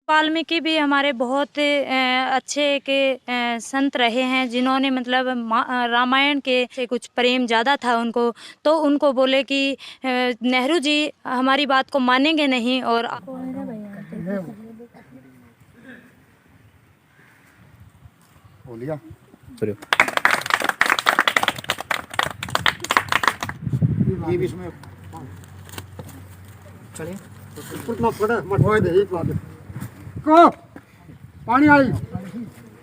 वाल्मीकि भी हमारे बहुत अच्छे के संत रहे हैं, जिन्होंने मतलब रामायण के से कुछ प्रेम ज़्यादा था उनको, तो उनको बोले कि नेहरू जी हमारी बात को मानेंगे नहीं और बोलिया ये भी इसमें चले कितना पड़ा मठवाए दे एक बात को पानी आई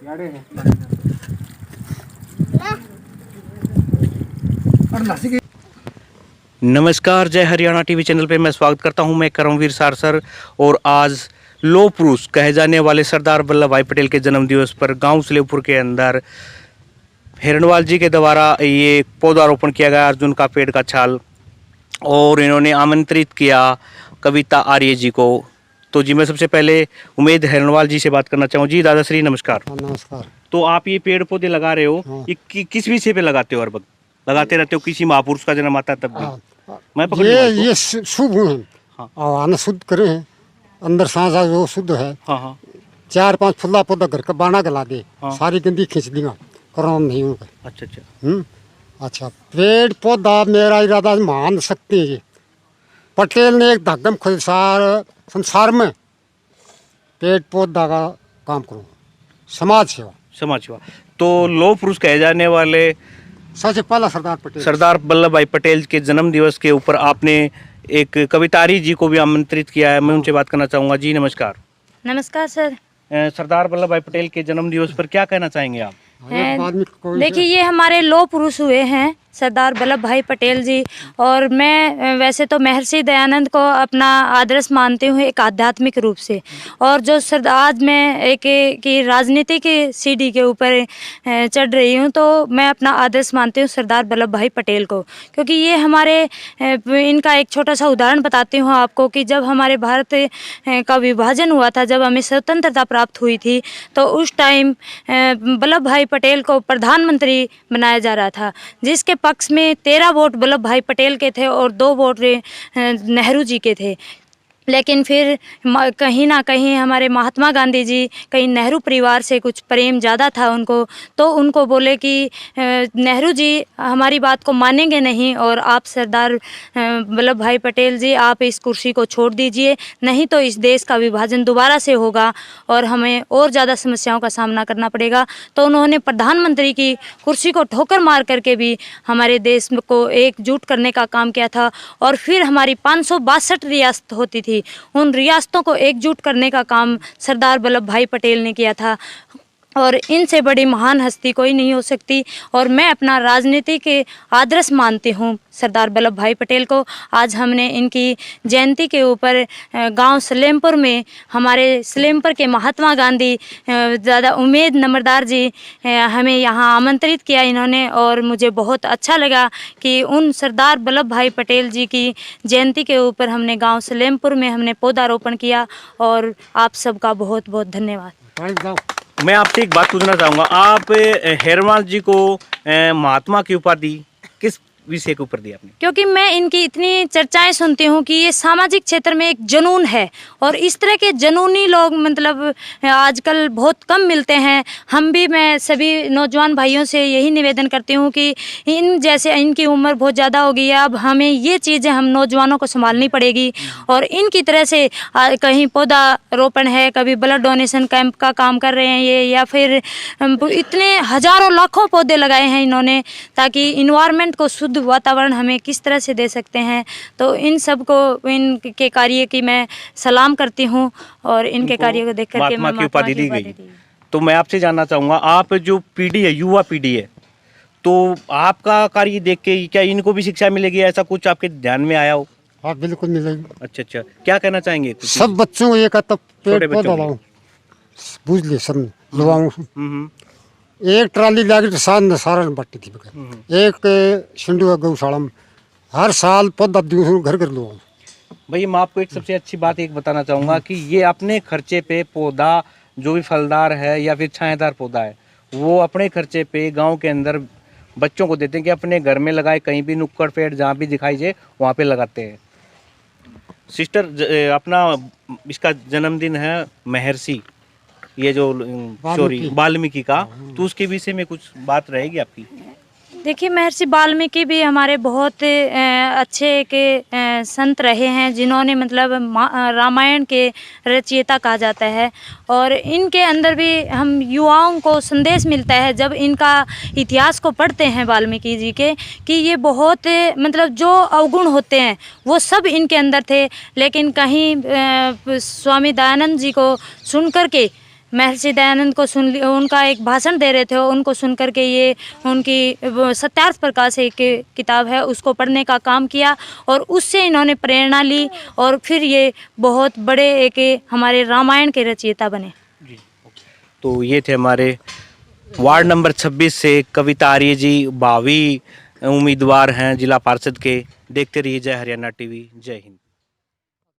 यारे है और लासी की। नमस्कार, जय हरियाणा टीवी चैनल पे मैं स्वागत करता हूं। मैं करमवीर सारसर और आज लौह पुरुष कहे जाने वाले सरदार वल्लभ भाई पटेल के जन्म दिवस पर गांव सलेमपुर के अंदर हिरणवाल जी के द्वारा ये पौधारोपण किया गया अर्जुन का पेड़ का छाल, और इन्होंने आमंत्रित किया कविता आर्य जी को। तो जी मैं सबसे पहले उमेद हिरणवाल जी से बात करना चाहूँ। जी दादाश्री नमस्कार। नमस्कार। तो आप ये पेड़ पौधे लगा रहे हो, ये किस विषय पे लगाते हो? हर वक्त लगाते रहते हो? किसी महापुरुष का जन्म आता है तब भी? मैं पकड़ ये शुभ है। हाँ। आवान शुद्ध करे हैं, अंदर सांस आ वो शुद्ध है। हाँ हाँ 4-5 फुल्ला पौधा घर का बाना गला दे। हाँ। सारी गंदी खींच दिया, कोरोना नहीं होगा। अच्छा अच्छा। अच्छा, पेड़ पौधा मेरा इरादा मान सकते हैं। पटेल ने एक धगम खुलसार संसार में पेड़ पौधा का काम करो, समाज सेवा। समाज सेवा। तो लौह पुरुष कहे जाने वाले सबसे पहला सरदार पटेल, सरदार वल्लभ भाई पटेल के जन्म दिवस के ऊपर आपने एक कवितारी जी को भी आमंत्रित किया है। मैं उनसे बात करना चाहूँगा। जी नमस्कार। नमस्कार सर। सरदार वल्लभ भाई पटेल के जन्म दिवस पर क्या कहना चाहेंगे आप? देखिए, ये हमारे लौह पुरुष हुए हैं सरदार वल्लभ भाई पटेल जी, और मैं वैसे तो महर्षि दयानंद को अपना आदर्श मानती हूँ एक आध्यात्मिक रूप से, और जो आज मैं एक की राजनीति की सीढ़ी के ऊपर चढ़ रही हूँ, तो मैं अपना आदर्श मानती हूँ सरदार वल्लभ भाई पटेल को, क्योंकि ये हमारे इनका एक छोटा सा उदाहरण बताती हूँ आपको कि जब हमारे भारत का विभाजन हुआ था, जब हमें स्वतंत्रता प्राप्त हुई थी, तो उस टाइम वल्लभ भाई पटेल को प्रधानमंत्री बनाया जा रहा था, जिसके पक्ष में 13 वोट वल्लभ भाई पटेल के थे और 2 वोट नेहरू जी के थे। लेकिन फिर कहीं ना कहीं हमारे महात्मा गांधी जी, कहीं नेहरू परिवार से कुछ प्रेम ज़्यादा था उनको, तो उनको बोले कि नेहरू जी हमारी बात को मानेंगे नहीं और आप सरदार वल्लभ भाई पटेल जी आप इस कुर्सी को छोड़ दीजिए, नहीं तो इस देश का विभाजन दोबारा से होगा और हमें और ज़्यादा समस्याओं का सामना करना पड़ेगा। तो उन्होंने प्रधानमंत्री की कुर्सी को ठोकर मार करके भी हमारे देश को एकजुट करने का काम किया था, और फिर हमारी 562 रियासत होती थी, उन रियासतों को एकजुट करने का काम सरदार वल्लभ भाई पटेल ने किया था, और इनसे बड़ी महान हस्ती कोई नहीं हो सकती। और मैं अपना राजनीति के आदर्श मानती हूँ सरदार वल्लभ भाई पटेल को। आज हमने इनकी जयंती के ऊपर गांव सलेमपुर में हमारे सलेमपुर के महात्मा गांधी ज़्यादा उमेद नंबरदार जी हमें यहाँ आमंत्रित किया इन्होंने, और मुझे बहुत अच्छा लगा कि उन सरदार वल्लभ भाई पटेल जी की जयंती के ऊपर हमने गाँव सलेमपुर में हमने पौधारोपण किया, और आप सबका बहुत बहुत धन्यवाद। मैं आपसे एक बात पूछना चाहूँगा। आप हिरणवाल जी को महात्मा की उपाधि किस विषय के ऊपर दिया आपने? क्योंकि मैं इनकी इतनी चर्चाएं सुनती हूँ कि ये सामाजिक क्षेत्र में एक जुनून है, और इस तरह के जुनूनी लोग मतलब आजकल बहुत कम मिलते हैं। हम भी, मैं सभी नौजवान भाइयों से यही निवेदन करती हूँ कि इन जैसे, इनकी उम्र बहुत ज़्यादा हो गई है, अब हमें ये चीज़ें हम नौजवानों को संभालनी पड़ेगी, और इनकी तरह से कहीं पौधा रोपण है, कभी ब्लड डोनेशन कैंप का काम कर रहे हैं ये, या फिर इतने हज़ारों लाखों पौधे लगाए हैं इन्होंने, ताकि इन्वायरमेंट को शुद्ध वातावरण हमें किस तरह से दे सकते हैं। तो इन सब को, इनके कार्य की मैं सलाम करती हूँ, और इनके कार्य को देख करके महात्मा की उपाधि दी गई। तो मैं आपसे जानना चाहूँगा, आप जो पीढ़ी है, युवा पीढ़ी है, तो आपका कार्य देख के क्या इनको भी शिक्षा मिलेगी? ऐसा कुछ आपके ध्यान में आया हो? हाँ बिल्कुल मिलेगी। अच्छा अच्छा, क्या कहना चाहेंगे? सब बच्चों को ये कहता पेड़ पौधा लाओ, बुझ ले सब लगाऊं। एक ट्राली लाके सारा बट्टी थी, एक सिंधु गौशाला में हर साल पौधा घर घर लो। भाई मैं आपको एक सबसे अच्छी बात एक बताना चाहूँगा कि ये अपने खर्चे पे पौधा जो भी फलदार है या फिर छायादार पौधा है, वो अपने खर्चे पे गांव के अंदर बच्चों को देते हैं कि अपने घर में लगाए, कहीं भी नुक्कड़ पेड़ जहाँ भी दिखाई दे वहाँ पे लगाते हैं। सिस्टर अपना इसका जन्मदिन है महर्षि, ये जो सॉरी वाल्मीकि का, तो उसके विषय में कुछ बात रहेगी आपकी? देखिए, महर्षि वाल्मीकि भी हमारे बहुत अच्छे के संत रहे हैं, जिन्होंने मतलब रामायण के रचयिता कहा जाता है। और इनके अंदर भी हम युवाओं को संदेश मिलता है जब इनका इतिहास को पढ़ते हैं वाल्मीकि जी के, कि ये बहुत मतलब जो अवगुण होते हैं वो सब इनके अंदर थे, लेकिन कहीं स्वामी दयानंद जी को सुन कर के, महर्षि दयानंद को उनका एक भाषण दे रहे थे, उनको सुन कर के ये उनकी सत्यार्थ प्रकाश एक किताब है उसको पढ़ने का काम किया, और उससे इन्होंने प्रेरणा ली, और फिर ये बहुत बड़े एक हमारे रामायण के रचयिता बने। जी, तो ये थे हमारे वार्ड नंबर 26 से कविता आर्य जी, भावी उम्मीदवार हैं जिला पार्षद के। देखते रहिए जय हरियाणा टीवी। जय हिंद।